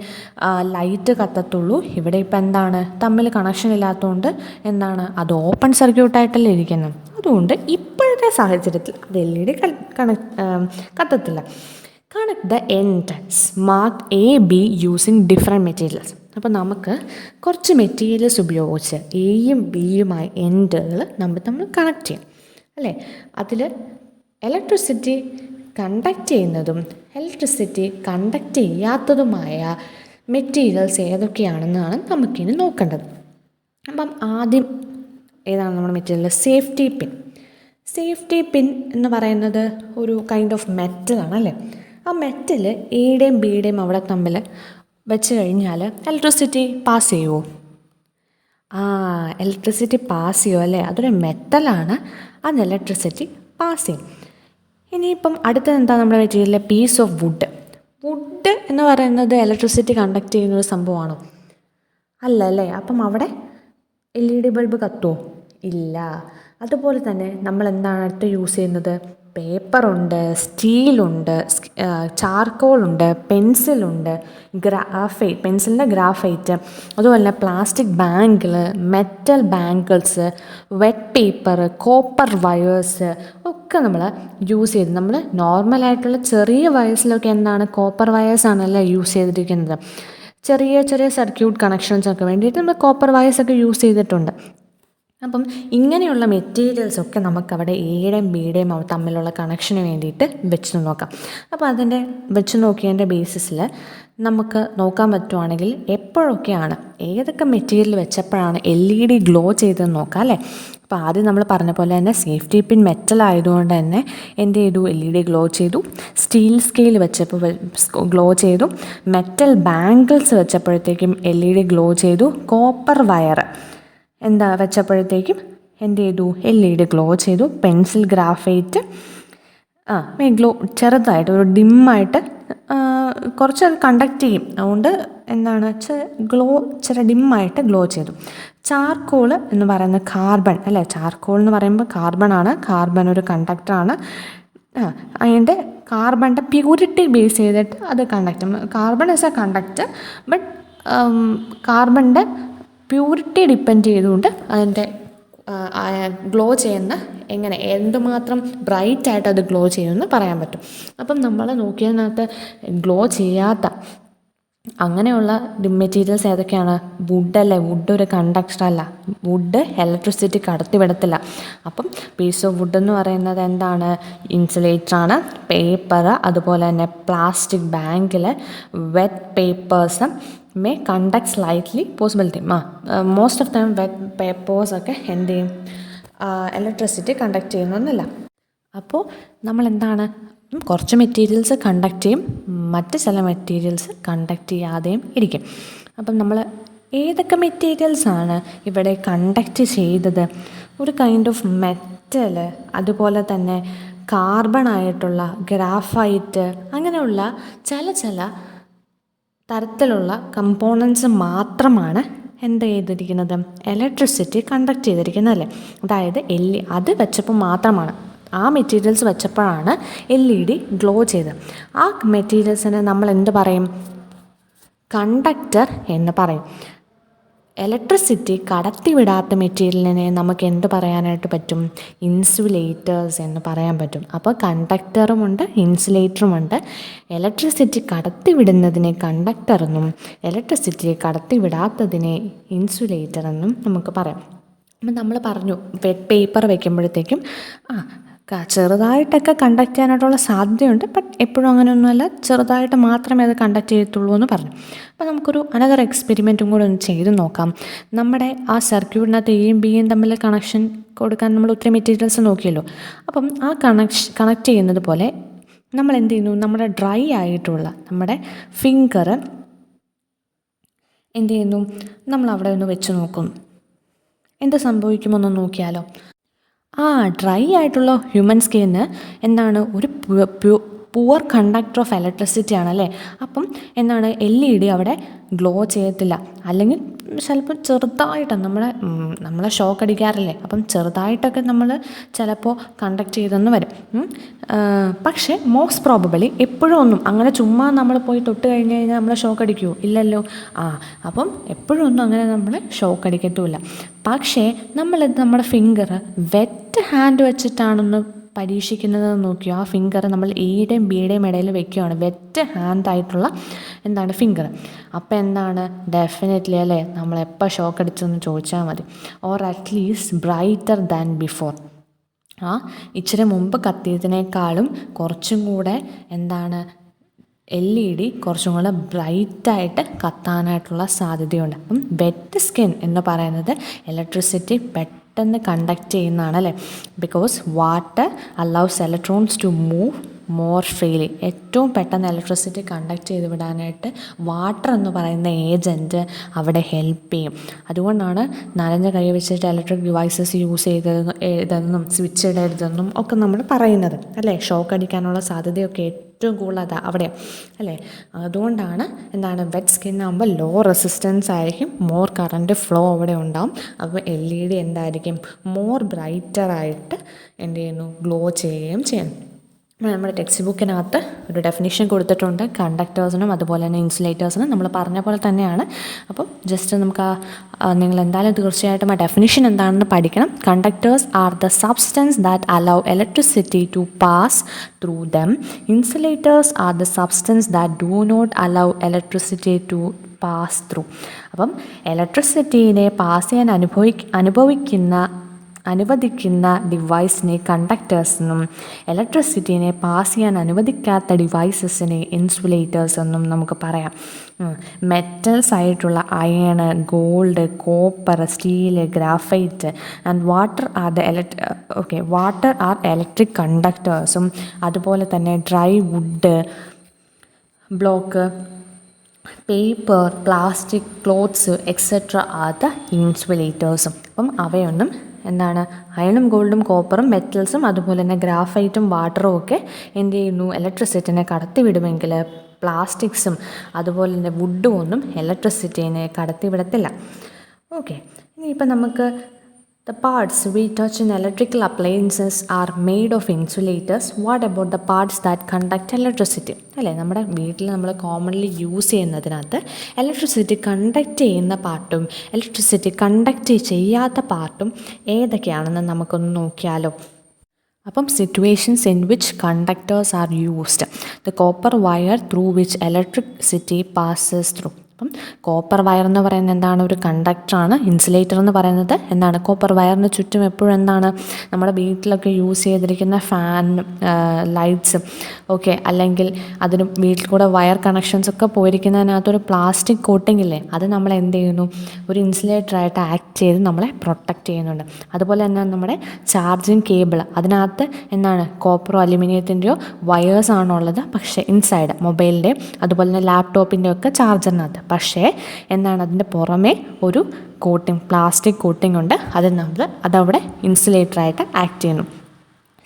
ലൈറ്റ് കത്തത്തുള്ളൂ. ഇവിടെ ഇപ്പം എന്താണ്, തമ്മിൽ കണക്ഷൻ ഇല്ലാത്തതുകൊണ്ട് എന്താണ്, അത് ഓപ്പൺ സർക്യൂട്ടായിട്ടല്ലേ ഇരിക്കുന്നത്. അതുകൊണ്ട് ഇപ്പോഴത്തെ സാഹചര്യത്തിൽ അത് LED കത്തത്തില്ല. Connect the ends mark A, B using different materials. അപ്പോൾ നമുക്ക് കുറച്ച് മെറ്റീരിയൽസ് ഉപയോഗിച്ച് എയും ബിയുമായി എൻഡുകൾ നമ്മൾ കണക്ട് ചെയ്യും അല്ലേ? അതിൽ ഇലക്ട്രിസിറ്റി കണ്ടക്ട് ചെയ്യുന്നതും ഇലക്ട്രിസിറ്റി കണ്ടക്ട് ചെയ്യാത്തതുമായ മെറ്റീരിയൽസ് ഏതൊക്കെയാണെന്നാണ് നമുക്കിനി നോക്കേണ്ടത്. അപ്പം ആദ്യം ഏതാണ് നമ്മുടെ material? Safety pin. Safety pin എന്ന് പറയുന്നത് ഒരു കൈൻഡ് ഓഫ് മെറ്റലാണ് അല്ലേ? ആ മെറ്റൽ എയുടെയും ബിയുടെയും അവിടെ തമ്മിൽ വെച്ച് കഴിഞ്ഞാൽ ഇലക്ട്രിസിറ്റി പാസ് ചെയ്യുമോ? ഇലക്ട്രിസിറ്റി പാസ് ചെയ്യുമോ അല്ലേ? അതൊരു മെറ്റലാണ്, അത് ഇലക്ട്രിസിറ്റി പാസ് ചെയ്യും. ഇനിയിപ്പം അടുത്തത് എന്താ നമ്മുടെ material? Piece of wood. Wood എന്ന് പറയുന്നത് ഇലക്ട്രിസിറ്റി കണ്ടക്ട് ചെയ്യുന്നൊരു സംഭവമാണോ? അല്ല അല്ലേ? അപ്പം അവിടെ LED ബൾബ് കത്തുമോ? ഇല്ല. അതുപോലെ തന്നെ നമ്മൾ എന്താണ് അടുത്ത് യൂസ് ചെയ്യുന്നത്? പേപ്പറുണ്ട്, സ്റ്റീലുണ്ട്, ചാർക്കോളുണ്ട്, പെൻസിലുണ്ട്, പെൻസിലിൻ്റെ ഗ്രാഫൈറ്റ്, അതുപോലെ തന്നെ plastic bangle, metal bangles, wet paper, copper wires ഒക്കെ നമ്മൾ യൂസ് ചെയ്ത്, നമ്മൾ നോർമലായിട്ടുള്ള ചെറിയ വയേഴ്സിലൊക്കെ എന്താണ്, കോപ്പർ വയേഴ്സാണല്ലേ യൂസ് ചെയ്തിരിക്കുന്നത്. ചെറിയ ചെറിയ സർക്യൂട്ട് കണക്ഷൻസൊക്കെ വേണ്ടിയിട്ട് നമ്മൾ കോപ്പർ വയേഴ്സൊക്കെ യൂസ് ചെയ്തിട്ടുണ്ട്. അപ്പം ഇങ്ങനെയുള്ള മെറ്റീരിയൽസൊക്കെ നമുക്കവിടെ എയുടെയും ബിയുടെയും തമ്മിലുള്ള കണക്ഷന് വേണ്ടിയിട്ട് വെച്ച് നോക്കാം. അപ്പോൾ അതിൻ്റെ വെച്ച് നോക്കിയതിൻ്റെ ബേസിസിൽ നമുക്ക് നോക്കാൻ പറ്റുവാണെങ്കിൽ എപ്പോഴൊക്കെയാണ് ഏതൊക്കെ മെറ്റീരിയൽ വെച്ചപ്പോഴാണ് LED ഗ്ലോ ചെയ്തതെന്ന് നോക്കാം അല്ലേ? അപ്പോൾ ആദ്യം നമ്മൾ പറഞ്ഞ പോലെ തന്നെ സേഫ്റ്റി പിൻ മെറ്റൽ ആയതുകൊണ്ട് തന്നെ എന്ത് ചെയ്തു? LED ഗ്ലോ ചെയ്തു. സ്റ്റീൽ സ്കെയിൽ വെച്ചപ്പോൾ ഗ്ലോ ചെയ്തു. മെറ്റൽ ബാങ്കിൾസ് വെച്ചപ്പോഴത്തേക്കും LED ഗ്ലോ ചെയ്തു. കോപ്പർ വയർ വെച്ചപ്പോഴത്തേക്കും എന്ത് ചെയ്തു? LED ഗ്ലോ ചെയ്തു. പെൻസിൽ ഗ്രാഫൈറ്റ് ഗ്ലോ ചെറുതായിട്ട് ഒരു ഡിമ്മായിട്ട് കുറച്ച് കണ്ടക്ട് ചെയ്യും, അതുകൊണ്ട് എന്താണ് ചെറിയ ഡിമ്മായിട്ട് ഗ്ലോ ചെയ്തു. ചാർക്കോൾ എന്ന് പറയുന്നത് കാർബൺ അല്ലേ? ചാർക്കോൾ എന്ന് പറയുമ്പോൾ കാർബൺ ഒരു കണ്ടക്ടറാണ്. അതിൻ്റെ കാർബണിൻ്റെ പ്യൂരിറ്റി ബേസ് ചെയ്തിട്ട് അത് conduct. Carbon is a conductor, but കാർബണിൻ്റെ പ്യൂരിറ്റി ഡിപ്പെൻഡ് ചെയ്തുകൊണ്ട് അതിൻ്റെ ഗ്ലോ ചെയ്യുന്ന എന്തുമാത്രം ബ്രൈറ്റായിട്ട് അത് ഗ്ലോ ചെയ്യുമെന്ന് പറയാൻ പറ്റും. അപ്പം നമ്മൾ നോക്കിയതിനകത്ത് ഗ്ലോ ചെയ്യാത്ത അങ്ങനെയുള്ള മെറ്റീരിയൽസ് ഏതൊക്കെയാണ്? വുഡല്ലേ? വുഡ് ഒരു കണ്ടക്ടറല്ല. Would electricity കടത്തിവിടത്തില്ല. അപ്പം പീസ് ഓഫ് വുഡ് എന്ന് പറയുന്നത് എന്താണ്? ഇൻസുലേറ്ററാണ്. പേപ്പർ, അതുപോലെ തന്നെ പ്ലാസ്റ്റിക് ബാങ്കിൽ, wet papers may conduct slightly possibility. Most of the wet പേപ്പേഴ്സൊക്കെ എന്ത് ചെയ്യും? ഇലക്ട്രിസിറ്റി കണ്ടക്ട് ചെയ്യുന്നൊന്നുമില്ല. അപ്പോൾ നമ്മളെന്താണ്, കുറച്ച് മെറ്റീരിയൽസ് കണ്ടക്ട് ചെയ്യും, മറ്റ് ചില മെറ്റീരിയൽസ് കണ്ടക്ട് ചെയ്യാതെയും ഇരിക്കും. അപ്പം നമ്മൾ ഏതൊക്കെ മെറ്റീരിയൽസാണ് ഇവിടെ കണ്ടക്ട് ചെയ്തത്? ഒരു കൈൻഡ് ഓഫ് മെറ്റൽ, അതുപോലെ തന്നെ കാർബണായിട്ടുള്ള ഗ്രാഫൈറ്റ്, അങ്ങനെയുള്ള ചില തരത്തിലുള്ള കമ്പോണൻസ് മാത്രമാണ് എന്ത് ചെയ്തിരിക്കുന്നത്? ഇലക്ട്രിസിറ്റി കണ്ടക്ട് ചെയ്തിരിക്കുന്നതല്ലേ? അതായത് അത് വെച്ചപ്പോൾ മാത്രമാണ്, ആ മെറ്റീരിയൽസ് വെച്ചപ്പോഴാണ് LED ഗ്ലോ ചെയ്തത്. ആ മെറ്റീരിയൽസിനെ നമ്മൾ എന്ത് പറയും? കണ്ടക്ടർ എന്ന് പറയും. ഇലക്ട്രിസിറ്റി കടത്തിവിടാത്ത മെറ്റീരിയലിനെ നമുക്ക് എന്ത് പറയാനായിട്ട് പറ്റും? ഇൻസുലേറ്റേഴ്സ് എന്ന് പറയാൻ പറ്റും. അപ്പോൾ കണ്ടക്ടറുമുണ്ട്, ഇൻസുലേറ്ററുമുണ്ട്. ഇലക്ട്രിസിറ്റി കടത്തിവിടുന്നതിനെ കണ്ടക്ടറെന്നും ഇലക്ട്രിസിറ്റി കടത്തിവിടാത്തതിനെ ഇൻസുലേറ്റർ എന്നും നമുക്ക് പറയാം. അപ്പം നമ്മൾ പറഞ്ഞു വെറ്റ് പേപ്പർ വയ്ക്കുമ്പോഴത്തേക്കും ചെറുതായിട്ടൊക്കെ കണ്ടക്ട് ചെയ്യാനായിട്ടുള്ള സാധ്യതയുണ്ട്, ബട്ട് എപ്പോഴും അങ്ങനെയൊന്നുമല്ല, ചെറുതായിട്ട് മാത്രമേ അത് കണ്ടക്ട് ചെയ്യത്തുള്ളൂ എന്ന് പറഞ്ഞു. അപ്പോൾ നമുക്കൊരു അനദർ എക്സ്പെരിമെൻറ്റും കൂടെ ഒന്ന് ചെയ്ത് നോക്കാം. നമ്മുടെ ആ സർക്യൂട്ടിനകത്ത് എയും ബിയും തമ്മിൽ കണക്ഷൻ കൊടുക്കാൻ നമ്മൾ ഒത്തിരി മെറ്റീരിയൽസ് നോക്കിയല്ലോ. അപ്പം ആ കണക്ട് ചെയ്യുന്നത് പോലെ നമ്മൾ എന്ത് ചെയ്യുന്നു? നമ്മുടെ ഡ്രൈ ആയിട്ടുള്ള നമ്മുടെ ഫിംഗർ എന്ത് ചെയ്യുന്നു? നമ്മൾ അവിടെ ഒന്ന് വെച്ച് നോക്കുന്നു. എന്ത് സംഭവിക്കുമെന്ന് നോക്കിയാലോ? ഡ്രൈ ആയിട്ടുള്ള ഹ്യൂമൻ സ്കിന്ന് എന്താണ്? ഒരു പുവർ കണ്ടക്ടർ ഓഫ് ഇലക്ട്രിസിറ്റി ആണല്ലേ. അപ്പം എന്താണ്? LED അവിടെ ഗ്ലോ ചെയ്യത്തില്ല, അല്ലെങ്കിൽ ചിലപ്പോൾ ചെറുതായിട്ട് നമ്മളെ ഷോക്ക് അടിക്കാറില്ലേ, അപ്പം ചെറുതായിട്ടൊക്കെ നമ്മൾ ചിലപ്പോൾ കണ്ടക്ട് ചെയ്തെന്ന് വരും. പക്ഷേ മോസ്റ്റ് പ്രോബബിളി എപ്പോഴും ഒന്നും അങ്ങനെ ചുമ്മാ നമ്മൾ പോയി തൊട്ട് കഴിഞ്ഞ് കഴിഞ്ഞാൽ നമ്മളെ ഷോക്ക് അടിക്കുമോ? ഇല്ലല്ലോ. അപ്പം എപ്പോഴും ഒന്നും അങ്ങനെ നമ്മൾ ഷോക്ക് അടിക്കത്തുമില്ല. പക്ഷേ നമ്മളിത് നമ്മുടെ ഫിംഗർ വെറ്റ് ഹാൻഡ് വെച്ചിട്ടാണെന്ന് പരീക്ഷിക്കുന്നത് നോക്കിയോ. ആ ഫിംഗർ നമ്മൾ എയുടെയും ബിയുടെയും ഇടയിൽ വെക്കുകയാണ്, വെറ്റ് ഹാൻഡായിട്ടുള്ള ഫിംഗർ. അപ്പോൾ എന്താണ്, ഡെഫിനറ്റ്ലി അല്ലേ, നമ്മളെപ്പോൾ ഷോക്ക് അടിച്ചെന്ന് ചോദിച്ചാൽ മതി. Or at least brighter than before. ഇച്ചിരി മുമ്പ് കത്തിയതിനേക്കാളും കുറച്ചും കൂടെ LED കുറച്ചും കൂടെ ബ്രൈറ്റായിട്ട് കത്താനായിട്ടുള്ള സാധ്യതയുണ്ട്. അപ്പം വെറ്റ് സ്കിൻ എന്ന് പറയുന്നത് ഇലക്ട്രിസിറ്റി പെട്ടെന്ന് കണ്ടക്ട് ചെയ്യുന്നതാണ് അല്ലേ. Because water allows electrons to move more freely. ഏറ്റവും പെട്ടെന്ന് ഇലക്ട്രിസിറ്റി കണ്ടക്ട് ചെയ്ത് വിടാനായിട്ട് വാട്ടർ എന്ന് പറയുന്ന ഏജൻറ്റ് അവിടെ ഹെൽപ്പ് ചെയ്യും. അതുകൊണ്ടാണ് നനഞ്ഞ കൈ വെച്ചിട്ട് ഇലക്ട്രിക് ഡിവൈസസ് യൂസ് ചെയ്തതെന്നും സ്വിച്ച് ഇടരുതെന്നും ഒക്കെ നമ്മൾ പറയുന്നത് അല്ലേ. ഷോക്ക് അടിക്കാനുള്ള സാധ്യതയൊക്കെ ഏറ്റവും കൂടുതൽ അവിടെ അല്ലേ. അതുകൊണ്ടാണ് വെറ്റ് സ്കിൻ ആകുമ്പോൾ ലോ റെസിസ്റ്റൻസ് ആയിരിക്കും, മോർ കറണ്ട് ഫ്ലോ അവിടെ ഉണ്ടാവും. അപ്പോൾ LED എന്തായിരിക്കും, മോർ ബ്രൈറ്ററായിട്ട് ഗ്ലോ ചെയ്യുകയും ചെയ്യും. നമ്മുടെ ടെക്സ്റ്റ് ബുക്കിനകത്ത് ഒരു ഡെഫിനിഷൻ കൊടുത്തിട്ടുണ്ട് കണ്ടക്ടേഴ്സിനും അതുപോലെ തന്നെ ഇൻസുലേറ്റേഴ്സിനും, നമ്മൾ പറഞ്ഞ പോലെ തന്നെയാണ്. അപ്പം ജസ്റ്റ് നമുക്ക് നിങ്ങൾ എന്തായാലും തീർച്ചയായിട്ടും ആ ഡെഫിനിഷൻ എന്താണെന്ന് പഠിക്കണം. Conductors are the substance that allow electricity to pass through them. Insulators are the substance that do not allow electricity to pass through. അപ്പം ഇലക്ട്രിസിറ്റീനെ പാസ് ചെയ്യാൻ അനുവദിക്കുന്ന ഡിവൈസിനെ കണ്ടക്ടേഴ്സ് എന്നും ഇലക്ട്രിസിറ്റീനെ പാസ് ചെയ്യാൻ അനുവദിക്കാത്ത ഡിവൈസസിനെ ഇൻസുലേറ്റേഴ്സ് എന്നും നമുക്ക് പറയാം. മെറ്റൽസ് ആയിട്ടുള്ള iron, gold, copper, steel, graphite and water are electric കണ്ടക്ടേഴ്സും. അതുപോലെ തന്നെ dry wood, block, paper, plastic, clothes etcetera are the ഇൻസുലേറ്റേഴ്സും. അപ്പം അവയൊന്നും അയണും ഗോൾഡും കോപ്പറും മെറ്റൽസും അതുപോലെ തന്നെ ഗ്രാഫൈറ്റും വാട്ടറും ഒക്കെ എന്ത് ചെയ്യുന്നു, ഇലക്ട്രിസിറ്റിനെ കടത്തിവിടുമെങ്കിൽ പ്ലാസ്റ്റിക്സും അതുപോലെ തന്നെ വുഡും ഒന്നും ഇലക്ട്രിസിറ്റിനെ കടത്തിവിടത്തില്ല. ഓക്കെ, ഇനിയിപ്പോൾ നമുക്ക് the parts we touch in electrical appliances are made of insulators. What about the parts that conduct electricity? അല്ലേ, നമ്മുടെ വീട്ടിൽ നമ്മൾ കോമൺലി യൂസ് ചെയ്യുന്നതിനകത്ത് ഇലക്ട്രിസിറ്റി കണ്ടക്ട് ചെയ്യുന്ന പാർട്ടും ഇലക്ട്രിസിറ്റി കണ്ടക്ട് ചെയ്യാത്ത പാർട്ടും ഏതൊക്കെയാണെന്ന് നമുക്കൊന്ന് നോക്കിയാലോ. അപ്പം situations in which conductors are used. The copper wire through which electricity passes through. അപ്പം കോപ്പർ വയർ എന്ന് പറയുന്നത് ഒരു കണ്ടക്ടറാണ്. ഇൻസുലേറ്റർ എന്ന് പറയുന്നത് കോപ്പർ വയറിന് ചുറ്റും എപ്പോഴും നമ്മുടെ വീട്ടിലൊക്കെ യൂസ് ചെയ്തിരിക്കുന്ന ഫാൻ, ലൈറ്റ്സ് ഓക്കെ, അല്ലെങ്കിൽ അതിന് വീട്ടിൽ കൂടെ വയർ കണക്ഷൻസൊക്കെ പോയിരിക്കുന്നതിനകത്തൊരു പ്ലാസ്റ്റിക് കോട്ടിംഗ് ഇല്ലേ, അത് നമ്മൾ എന്ത് ചെയ്യുന്നു, ഒരു ഇൻസുലേറ്ററായിട്ട് ആക്ട് ചെയ്ത് നമ്മളെ പ്രൊട്ടക്റ്റ് ചെയ്യുന്നുണ്ട്. അതുപോലെ തന്നെ നമ്മുടെ ചാർജിങ് കേബിൾ, അതിനകത്ത് കോപ്പറോ അലുമിനിയത്തിൻ്റെയോ വയേഴ്സാണുള്ളത്. പക്ഷേ ഇൻസൈഡ് മൊബൈലിൻ്റെ അതുപോലെ തന്നെ ലാപ്ടോപ്പിൻ്റെ ഒക്കെ ചാർജറിനകത്ത് പക്ഷേ അതിൻ്റെ പുറമേ ഒരു കോട്ടിംഗ്, പ്ലാസ്റ്റിക് കോട്ടിംഗ് ഉണ്ട്. അതവിടെ ഇൻസുലേറ്ററായിട്ട് ആക്ട് ചെയ്യുന്നു.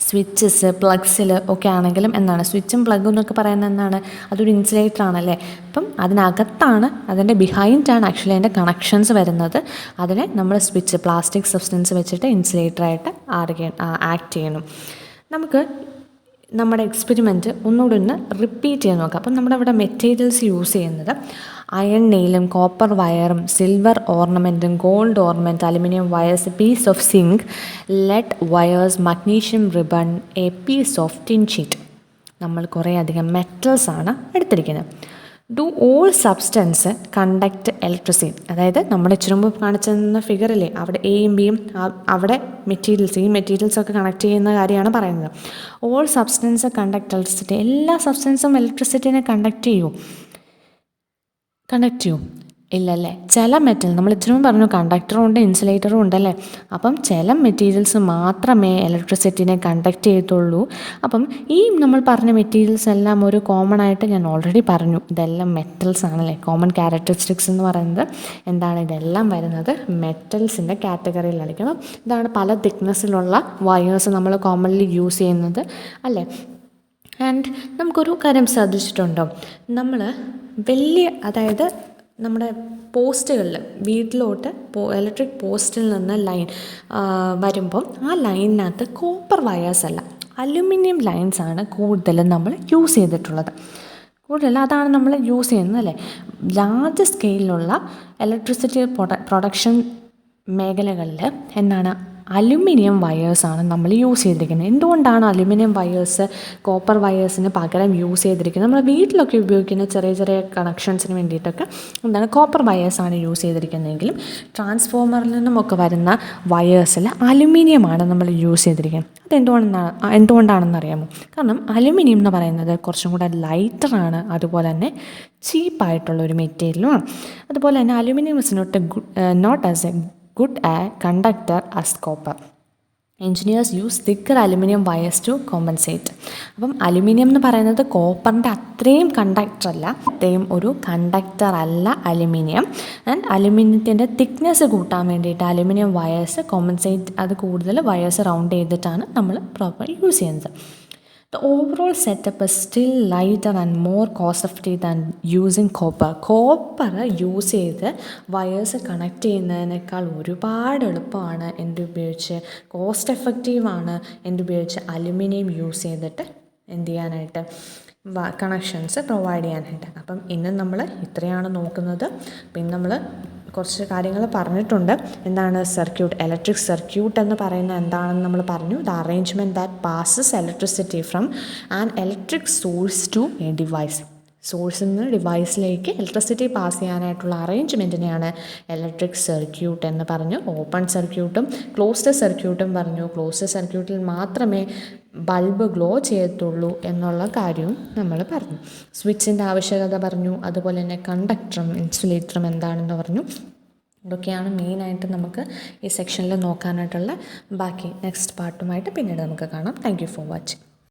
സ്വിച്ചസ്, പ്ലഗ്സിൽ ഒക്കെ ആണെങ്കിലും സ്വിച്ചും പ്ലഗും എന്നൊക്കെ പറയുന്നത് അതൊരു ഇൻസുലേറ്റർ ആണല്ലേ. അപ്പം അതിനകത്താണ്, അതിൻ്റെ ബിഹൈൻഡാണ് ആക്ച്വലി അതിൻ്റെ കണക്ഷൻസ് വരുന്നത്. അതിനെ നമ്മൾ സ്വിച്ച്, പ്ലാസ്റ്റിക് സബ്സ്റ്റൻസ് വെച്ചിട്ട് ഇൻസുലേറ്ററായിട്ട് ആക്ട് ചെയ്യുന്നു. നമുക്ക് നമ്മുടെ എക്സ്പെരിമെൻറ്റ് ഒന്നുകൂടി റിപ്പീറ്റ് ചെയ്ത് നോക്കാം. അപ്പം നമ്മുടെ ഇവിടെ മെറ്റീരിയൽസ് യൂസ് ചെയ്യുന്നത് അയൺ നെയിലും കോപ്പർ വയറും സിൽവർ ഓർണമെൻറ്റും gold ornament, aluminium wires, piece of zinc, lead wires, magnesium ribbon, a piece of tin sheet. നമ്മൾ കുറേ അധികം മെറ്റൽസാണ് എടുത്തിരിക്കുന്നത്. Do all substance conduct electricity. അതായത് നമ്മൾ ഇച്ചിരി മുമ്പ് കാണിച്ചിരുന്ന ഫിഗറില്ലേ, അവിടെ എയും ബിയും, അവിടെ മെറ്റീരിയൽസ്, ഈ മെറ്റീരിയൽസൊക്കെ കണക്ട് ചെയ്യുന്ന കാര്യമാണ് പറയുന്നത്. All substance conduct electricity. എല്ലാ സബ്സ്റ്റൻസും ഇലക്ട്രിസിറ്റിനെ കണ്ടക്ട് ചെയ്യും? ഇല്ലല്ലേ. ചില മെറ്റൽ, നമ്മൾ ഇച്ചിരി മുമ്പ് പറഞ്ഞു കണ്ടക്ടറും ഉണ്ട് ഇൻസുലേറ്ററും ഉണ്ടല്ലേ. അപ്പം ചില മെറ്റീരിയൽസ് മാത്രമേ ഇലക്ട്രിസിറ്റിനെ കണ്ടക്ട് ചെയ്യത്തുള്ളൂ. അപ്പം ഈ നമ്മൾ പറഞ്ഞ മെറ്റീരിയൽസ് എല്ലാം ഒരു കോമൺ ആയിട്ട് ഞാൻ ഓൾറെഡി പറഞ്ഞു, ഇതെല്ലാം മെറ്റൽസ് ആണല്ലേ. കോമൺ ക്യാരക്ടറിസ്റ്റിക്സ് എന്ന് പറയുന്നത് ഇതെല്ലാം വരുന്നത് മെറ്റൽസിൻ്റെ കാറ്റഗറിയിലായിരിക്കും. ഇതാണ് പല തിക്നെസ്സിലുള്ള വയേഴ്സ് നമ്മൾ കോമൺലി യൂസ് ചെയ്യുന്നത് അല്ലേ. ആൻഡ് നമുക്കൊരു കാര്യം ശ്രദ്ധിച്ചിട്ടുണ്ടോ, നമ്മൾ വലിയ, അതായത് നമ്മുടെ പോസ്റ്റുകളിൽ വീട്ടിലോട്ട് ഇലക്ട്രിക് പോസ്റ്റിൽ നിന്ന് ലൈൻ വരുമ്പം ആ ലൈനിനകത്ത് കോപ്പർ വയേഴ്സ് അല്ല, അലുമിനിയം ലൈൻസാണ് കൂടുതലും നമ്മൾ യൂസ് ചെയ്തിട്ടുള്ളത്. കൂടുതൽ അതാണ് നമ്മൾ യൂസ് ചെയ്യുന്നത് അല്ലേ. ലാർജ് സ്കെയിലുള്ള ഇലക്ട്രിസിറ്റി പ്രൊഡക്ഷൻ മേഖലകളിൽ എന്താണ് അലുമിനിയം വയേഴ്സാണ് നമ്മൾ യൂസ് ചെയ്തിരിക്കുന്നത്. എന്തുകൊണ്ടാണ് അലുമിനിയം വയേഴ്സ് കോപ്പർ വയേഴ്സിന് പകരം യൂസ് ചെയ്തിരിക്കുന്നത്? നമ്മൾ വീട്ടിലൊക്കെ ഉപയോഗിക്കുന്ന ചെറിയ ചെറിയ കണക്ഷൻസിന് വേണ്ടിയിട്ടൊക്കെ എന്താണ് കോപ്പർ വയേഴ്സാണ് യൂസ് ചെയ്തിരിക്കുന്നതെങ്കിലും ട്രാൻസ്ഫോമറിൽ നിന്നുമൊക്കെ വരുന്ന വയേഴ്സിൽ അലുമിനിയമാണ് നമ്മൾ യൂസ് ചെയ്തിരിക്കുന്നത്. എന്തുകൊണ്ടാണെന്ന് അറിയാമോ? കാരണം അലുമിനിയം എന്ന് പറയുന്നത് കുറച്ചും കൂടെ ലൈറ്ററാണ്, അതുപോലെ തന്നെ ചീപ്പായിട്ടുള്ളൊരു മെറ്റീരിയലുമാണ്. അതുപോലെ തന്നെ aluminium is not as a good a conductor as copper. Engineers use thicker aluminium wires to compensate. അപ്പം അലുമിനിയം എന്ന് പറയുന്നത് കോപ്പറിൻ്റെ അത്രയും കണ്ടക്ടർ അല്ല, അത്രയും ഒരു കണ്ടക്ടർ അല്ല അലുമിനിയം. ആൻഡ് അലുമിനിയത്തിൻ്റെ തിക്നെസ് കൂട്ടാൻ വേണ്ടിയിട്ട് അലുമിനിയം വയേഴ്സ് കോമ്പൻസേറ്റ്, അത് കൂടുതൽ വയേഴ്സ് റൗണ്ട് ചെയ്തിട്ടാണ് നമ്മൾ പ്രോപ്പർ യൂസ് ചെയ്യുന്നത്. The overall setup is still lighter and more cost effective than using copper. Copper use ചെയ്ത് വയേഴ്സ് കണക്ട് ചെയ്യുന്നതിനേക്കാൾ ഒരുപാട് എളുപ്പമാണ് എന്തുപയോഗിച്ച്, കോസ്റ്റ് എഫക്റ്റീവാണ് എന്തുപയോഗിച്ച് അലുമിനിയം യൂസ് ചെയ്തിട്ട് എന്ത് ചെയ്യാനായിട്ട്, കണക്ഷൻസ് പ്രൊവൈഡ് ചെയ്യാനായിട്ട്. അപ്പം ഇന്ന് നമ്മൾ ഇത്രയാണ് നോക്കുന്നത്. പിന്നെ നമ്മൾ കുറച്ച് കാര്യങ്ങൾ പറഞ്ഞിട്ടുണ്ട്. എന്താണ് സർക്യൂട്ട്, ഇലക്ട്രിക് സർക്യൂട്ട് എന്ന് പറയുന്നത് എന്താണെന്ന് നമ്മൾ പറഞ്ഞു. The arrangement that passes electricity from an electric source to a device. സോഴ്സിൽ നിന്ന് ഡിവൈസിലേക്ക് ഇലക്ട്രിസിറ്റി പാസ് ചെയ്യാനായിട്ടുള്ള അറേഞ്ച്മെൻറ്റിനെയാണ് ഇലക്ട്രിക് സർക്യൂട്ട് എന്ന് പറഞ്ഞു. ഓപ്പൺ സർക്യൂട്ടും ക്ലോസ്ഡ് സർക്യൂട്ടും പറഞ്ഞു. ക്ലോസ്ഡ് സർക്യൂട്ടിൽ മാത്രമേ ബൾബ് ഗ്ലോ ചെയ്യത്തുള്ളൂ എന്നുള്ള കാര്യവും നമ്മൾ പറഞ്ഞു. സ്വിച്ചിൻ്റെ ആവശ്യകത പറഞ്ഞു. അതുപോലെ തന്നെ കണ്ടക്ടറും ഇൻസുലേറ്ററും എന്താണെന്ന് പറഞ്ഞു. ഇതൊക്കെയാണ് മെയിനായിട്ട് നമുക്ക് ഈ സെക്ഷനിൽ നോക്കാനായിട്ടുള്ള. ബാക്കി നെക്സ്റ്റ് പാർട്ടുമായിട്ട് പിന്നീട് നമുക്ക് കാണാം. Thank you for watching.